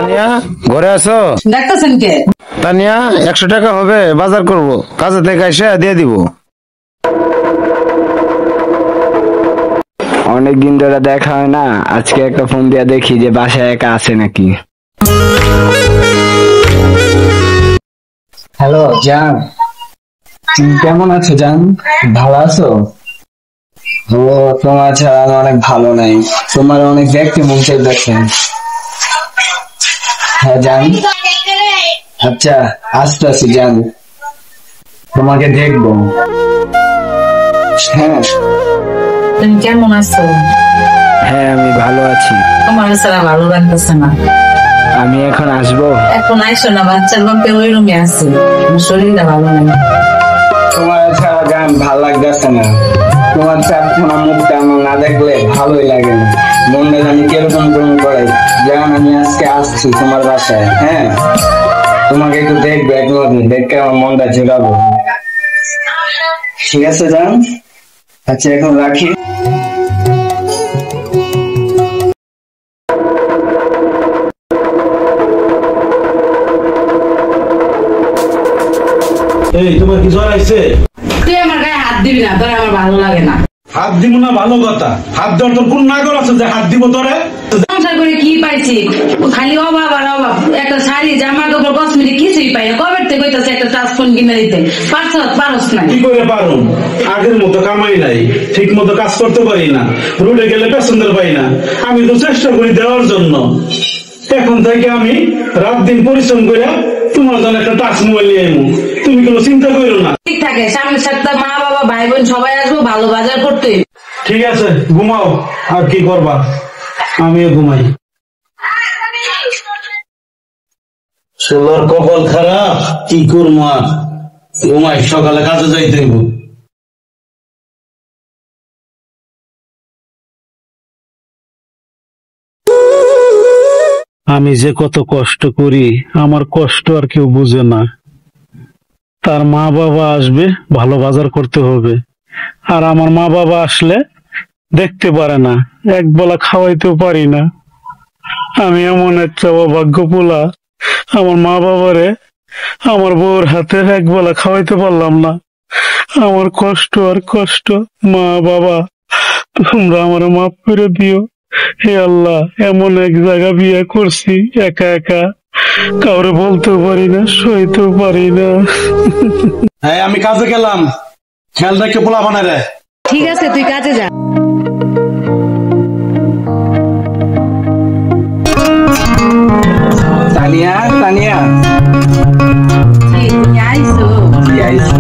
তানিয়া ঘরে আছো? ডাকতেছেন কে? তানিয়া 100 টাকা হবে, বাজার করব, কাজে থেকে এসে দিয়ে দিব। অনেকদিন ধরে দেখা হয় না, আজকে একটা ফোন দিয়ে দেখি যে বাসায় একা আছে নাকি। হ্যালো জান, তুমি কেমন আছো জান? ভালো আছো? ও, তোমার ছাড়া আমি অনেক ভালো নাই, তোমার অনেক দেখতে মন চাই দেখেন। হ্যাঁ জান, আচ্ছা আসতেছি জান, তোমাকে দেখবো। হ্যাঁ তুমি কেমন আছো? হ্যাঁ আমি ভালো আছি। তোমার ছাড়া ভালো লাগতেছে না। আমি এখন আসবো? এখন আইসো না, বাচ্চার বাপে ওই রুমে আছে, শরীরটা ভালো নেই। তোমার ছাড়া গান ভালো লাগতেছে না, তোমার চারখানা মুখটা আমার না দেখলে ভালোই লাগে না, মনটা জানি কিরকম কেমন করে। জান আমি আজকে আসছি তোমার বাসায়, হ্যাঁ তোমাকে একটু দেখবো, এক নজর দেখে আমার মনটা জোগাবো। ঠিক আছে জান, আচ্ছা এখন রাখি। এই তোমার কি জ্বর আইছে? তুই আমার গায়ে হাত দিবি না, তোর আমার ভালো লাগে না। হাত দিব না ভালো কথা, হাত দেওয়ার তোর কোন নাগর আছে যে হাত দিব তোরে? সংসার করে কি পাইছি? খালি অভাব আর অভাব। একটা শাড়ি, জামা কাপড়, কসমেটিক কিছুই পাই না। কবে থেকে কইতাছে একটা টাচ ফোন কিনে দিতে, পারছ না? কি করে পারো? আগের মতো কামাই নাই, ঠিক মতো কাজ করতে পারি না, রোডে গেলে প্যাসেঞ্জার পাই না। আমি তো চেষ্টা করি দেওয়ার জন্য। এখন থেকে আমি রাত দিন পরিশ্রম করে তোমার জন্য একটা টাচ মোবাইল নিয়ে আইবো, তুমি কোনো চিন্তা করো না। ঠিক থাকে, সামনের সপ্তাহ মা বাবা ভাই বোন সবাই আসবো, ভালো বাজার করতে। ঠিক আছে, ঘুমাও, আর কি করবা, আমিও ঘুমাই। ষোলোর কপাল খারাপ, কি করবো আর, ঘুমাই, সকালে কাজে যাইতে হইব। আমি যে কত কষ্ট করি, আমার কষ্ট আর কেউ বুঝে না। তার মা বাবা আসবে, ভালো বাজার করতে হবে, আর আমার মা বাবা আসলে দেখতে পারে না, এক বেলা খাওয়াইতেও পারি না। আমি এমন একটা অভাগ্য পোলা, আমার মা বাবারে আমার বউর হাতে এক বেলা খাওয়াইতে পারলাম না। আমার কষ্ট আর কষ্ট। মা বাবা, তোমরা আমার মাফ করে দিও। হে আল্লাহ, এমন এক জায়গা বিয়ে করছি একা একা, কাউরে বলতেও পারি না, সইতেও পারি না। হ্যাঁ আমি কাজে গেলাম, খেয়াল রেখে পোলা বানায় রে। ঠিক আছে, তুই কাজে যা। তানিয়া, তানিয়া তুমি আইসো?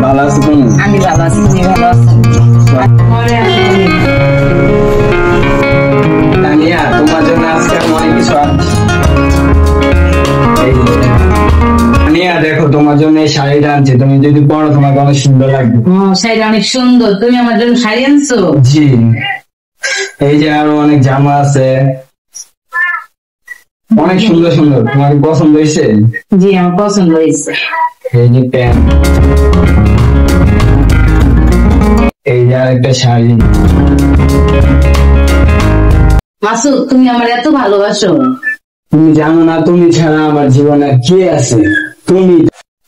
ভালো আছো তুমি? আমি ভালো আছি, তুমি ভালো আছো? তানিয়া, তোমার জন্য আজকে আমি অনেক কিছু তানিয়া দেখো, তোমার জন্য এই শাড়িটা আনছি, তুমি যদি পরো তোমাকে অনেক সুন্দর লাগবে। শাড়িটা অনেক সুন্দর, তুমি আমার জন্য শাড়ি আনছো? জি, এই যে আরো অনেক জামা আছে, অনেক সুন্দর সুন্দর, তোমার পছন্দ হয়েছে? জি আমার পছন্দ হয়েছে। এই যে প্যান্ট, এই যে আরেকটা শাড়ি। মাসুদ, তুমি আমার এত ভালোবাসো? তুমি জানো না, তুমি ছাড়া আমার জীবনে কে আছে? তুমি।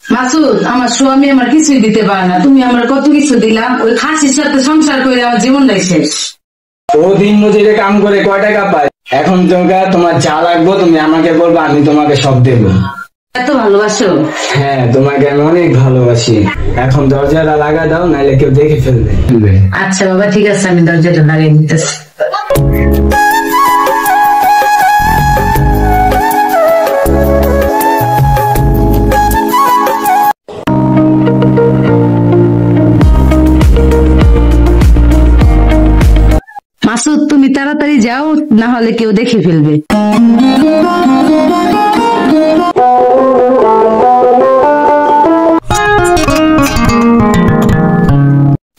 মাসুদ, আমার স্বামী আমার কিছুই দিতে পারে না, তুমি আমার কত কিছু দিলাম। ওই খাসির সাথে সংসার করে আমার জীবনটাই শেষ। ও দিন মজুরে কাম করে কয় টাকা পায়? এখন তোমার যা লাগবে তুমি আমাকে বলবো, আমি তোমাকে সব দেবো। এত ভালোবাসো? হ্যাঁ, তোমাকে আমি অনেক ভালোবাসি। এখন দরজাটা লাগা দাও, নাহলে কেউ দেখে ফেলবে। আচ্ছা বাবা, ঠিক আছে, আমি দরজাটা লাগিয়ে দিতেছি। মাসুদ, তুমি তাড়াতাড়ি যাও, না হলে কেউ দেখে ফেলবে।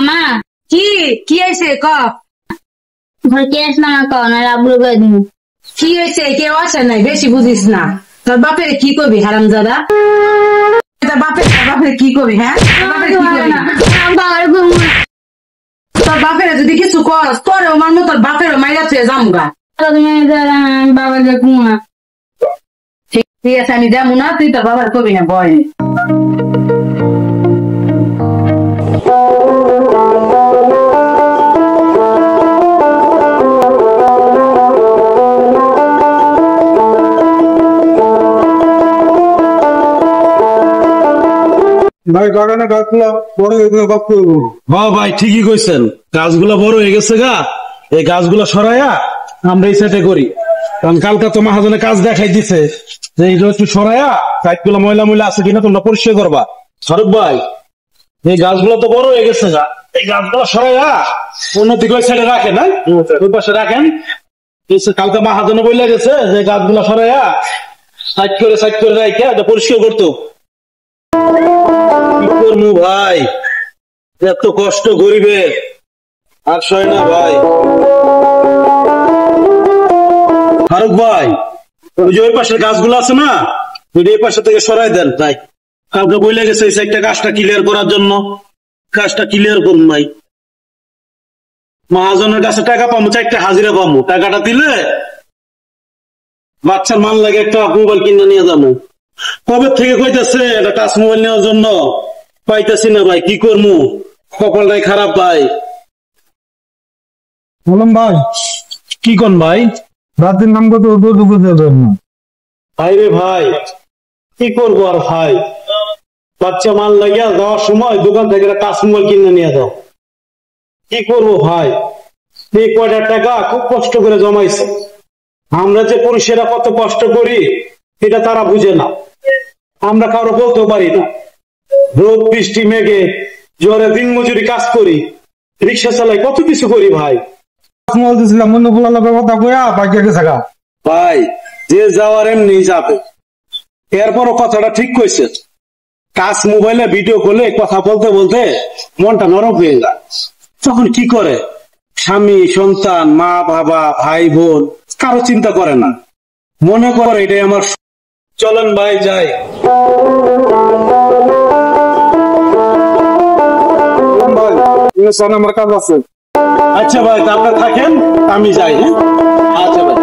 মা, কি হয়েছে ক? ঘর কে আস না কও না, আব্বুর গায়ে দিন। কি হয়েছে? কেউ আসে নাই, বেশি বুঝিস না। তোর বাপের কি করবি হারামজাদা? তোর বাপের কি করবি? হ্যাঁ, তোর বাপের যদি কিছু করস, তোর আমার মতো তোর বাপেরও মাইরা ছুঁয়ে যামগা। তুমি বাবাকে ঘুমা। ঠিক আছে আমি যাবো না, তুই তোর বাবার কবি না বয়। ভাই বাগানে গাছগুলো বড় এগুলো বাপ করবো। হ্যাঁ ভাই ঠিকই কইছেন, গাছগুলা বড় হয়ে গেছে গা, এই গাছগুলা সরাইয়া আমরা এই সাইডে করি। কারণ কালকে তো মহাজনে কাজ দেখাই দিছে যে এইটা একটু সরাইয়া সাইডগুলো ময়লা ময়লা আছে কিনা তোমরা পরিষ্কার করবা। সরব ভাই এই গাছগুলো তো বড় হয়ে গেছে গা, এই গাছগুলো সরাইয়া অন্যদিকে ওই সাইডে রাখেন, হ্যাঁ ওই পাশে রাখেন। কালকে মহাজনে বলে গেছে যে গাছগুলো সরাইয়া সাইড করে রাখে এটা পরিষ্কার করতো। কি করবো ভাই, এত কষ্ট গরিবের আর সয় না ভাই। ফারুক ভাই ওই যে ওই পাশের গাছগুলো আছে না, ওই এই পাশে থেকে সরাই দেন ভাই। কাউকে বলে গেছে এই সাইডটা গাছটা ক্লিয়ার করার জন্য, গাছটা ক্লিয়ার করুন ভাই। মহাজনের কাছে টাকা পাবো, 4টা হাজিরা পাবো, টাকাটা দিলে বাচ্চার মান লাগে একটা মোবাইল কিনে নিয়ে যাবো। কবে থেকে কইতেছে একটা টাচ মোবাইল নেওয়ার জন্য, পাইতেছি না ভাই, কি করবো, কপালটাই খারাপ ভাই। বললাম ভাই কি কোন ভাই? রাতের নাম কত দুপুর দেবেন না। ভাই রে ভাই কি করবো আর ভাই, বাচ্চা মান লাগিয়া যাওয়ার সময় দোকান থেকে একটা টাচ মোবাইল কিনে নিয়ে যাও। কি করবো ভাই, এই কয়টা টাকা খুব কষ্ট করে জমাইছে। আমরা যে পুরুষেরা কত কষ্ট করি এটা তারা বুঝে না, আমরা কারো বলতেও পারি না। রোদ বৃষ্টি মেঘে জ্বরে দিন মজুরি কাজ করি, রিক্সা চালাই, কত কিছু করি ভাই। বলতেছিলাম অন্য বলার কথা কইয়া বাকি গেছে গা। ভাই যে যাওয়ার এমনি যাবে, এরপরও কথাটা ঠিক কইছে। টাচ মোবাইলে ভিডিও কলে কথা বলতে বলতে মনটা নরম হয়ে যায়। তখন কি করে, স্বামী সন্তান মা বাবা ভাই বোন কারো চিন্তা করে না, মনে করে এটাই আমার। চলেন ভাই যাই। ভাই আমার কাজ আছে। আচ্ছা ভাই তা আপনারা থাকেন, আমি যাই। হ্যাঁ আচ্ছা ভাই।